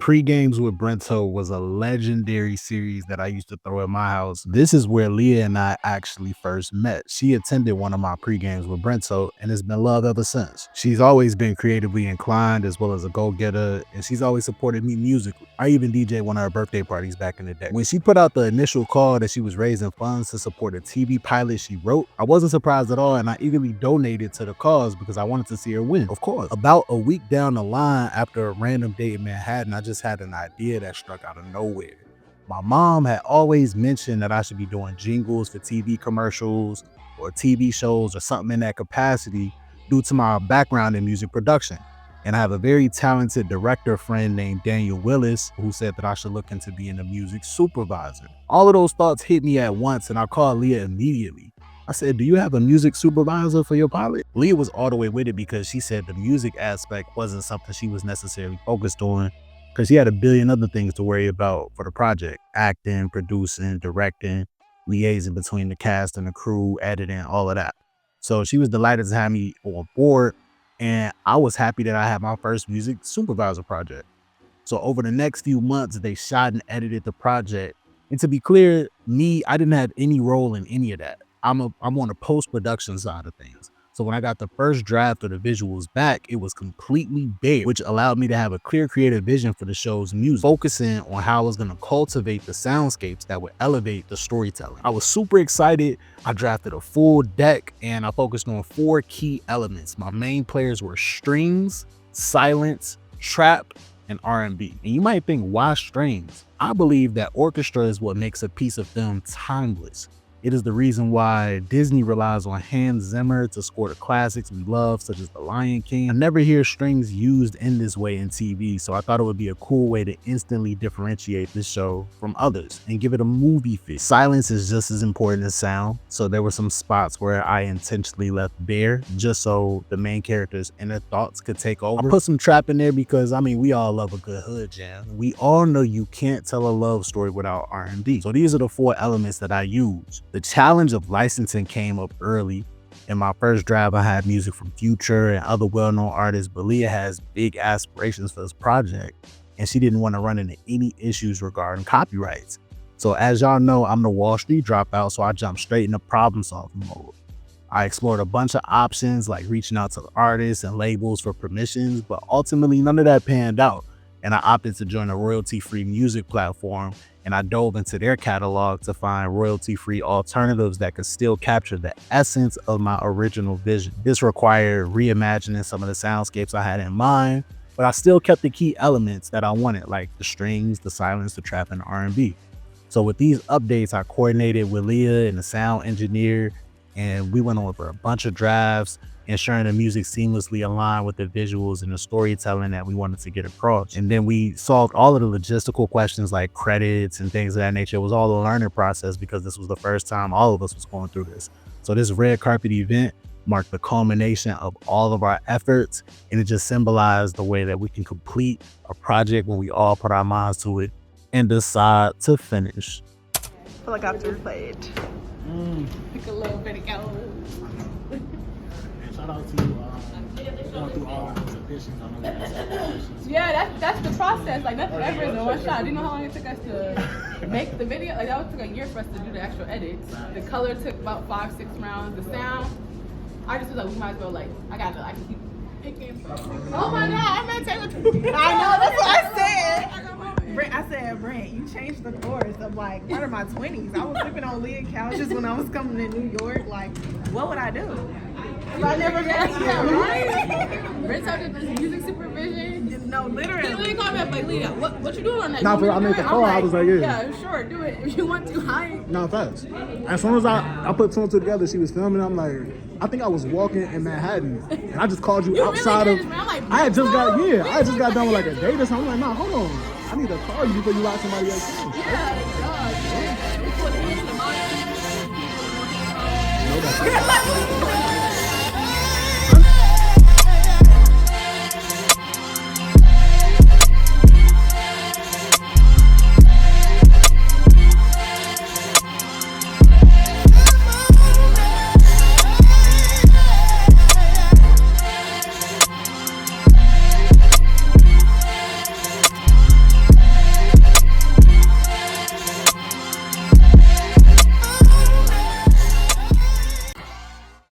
Pre-games with Brento was a legendary series that I used to throw at my house. This is where Leah and I actually first met. She attended one of my pre-games with Brento and has been loved ever since. She's always been creatively inclined as well as a go-getter, and she's always supported me musically. I even DJed one of her birthday parties back in the day. When she put out the initial call that she was raising funds to support a TV pilot she wrote, I wasn't surprised at all, and I eagerly donated to the cause because I wanted to see her win. Of course, about a week down the line after a random date in Manhattan, I just had an idea that struck out of nowhere. My mom had always mentioned that I should be doing jingles for TV commercials or TV shows or something in that capacity due to my background in music production. And I have a very talented director friend named Daniel Willis who said that I should look into being a music supervisor. All of those thoughts hit me at once, and I called Leah immediately. I said, "Do you have a music supervisor for your pilot?" Leah was all the way with it because she said the music aspect wasn't something she was necessarily focused on because she had a billion other things to worry about for the project: acting, producing, directing, liaising between the cast and the crew, editing, all of that. So she was delighted to have me on board, and I was happy that I had my first music supervisor project. So over the next few months, they shot and edited the project. And to be clear, I didn't have any role in any of that. I'm on the post-production side of things. So when I got the first draft of the visuals back, it was completely bare, which allowed me to have a clear creative vision for the show's music, focusing on how I was going to cultivate the soundscapes that would elevate the storytelling. I was super excited. I drafted a full deck and I focused on 4 key elements. My main players were strings, silence, trap, and R&B. And you might think, why strings? I believe that orchestra is what makes a piece of film timeless. It is the reason why Disney relies on Hans Zimmer to score the classics we love, such as The Lion King. I never hear strings used in this way in TV, so I thought it would be a cool way to instantly differentiate this show from others and give it a movie feel. Silence is just as important as sound, so there were some spots where I intentionally left bare just so the main character's inner thoughts could take over. I put some trap in there because, I mean, we all love a good hood jam. We all know you can't tell a love story without R&B. So these are the 4 elements that I use. The challenge of licensing came up early. In my first draft, I had music from Future and other well-known artists, but Leah has big aspirations for this project, and she didn't want to run into any issues regarding copyrights. So as y'all know, I'm the Wall Street dropout, so I jumped straight into problem-solving mode. I explored a bunch of options like reaching out to artists and labels for permissions, but ultimately none of that panned out, and I opted to join a royalty-free music platform, and I dove into their catalog to find royalty-free alternatives that could still capture the essence of my original vision. This required reimagining some of the soundscapes I had in mind, but I still kept the key elements that I wanted, like the strings, the silence, the trap, and the R&B. So with these updates, I coordinated with Leah and the sound engineer, and we went over a bunch of drafts, ensuring the music seamlessly aligned with the visuals and the storytelling that we wanted to get across. And then we solved all of the logistical questions like credits and things of that nature. It was all a learning process because this was the first time all of us was going through this. So this red carpet event marked the culmination of all of our efforts, and it just symbolized the way that we can complete a project when we all put our minds to it and decide to finish. I feel like I have to replay it. Like a little bit ago. Shout out to you going through all of those auditions. Yeah, that's the process. Like nothing ever is in one shot. Do you know how long it took us to make the video? Like that took a year for us to do the actual edits. The color took about 5-6 rounds. The sound, I just was like, we might as well I can keep picking. Oh my God, I meant to take it. I know, that's what I said. I said, Brent, you changed the course of like part of my 20s. I was sleeping on Leah couches when I was coming to New York. Like, what would I do? I never met you. Right? Brent started this music supervision. No, literally. He literally called me up like, Leah, what you doing on that? Nah, I made the call. I was like, yeah, sure, do it if you want to. No, facts. As soon as I put 2 and 2 together, she was filming. I'm like, I think I was walking in Manhattan, and I just called you outside really of. Like, I had just got done with like a date or something. I'm like, nah, hold on. I need to call you before you lock somebody else in. Yeah, God.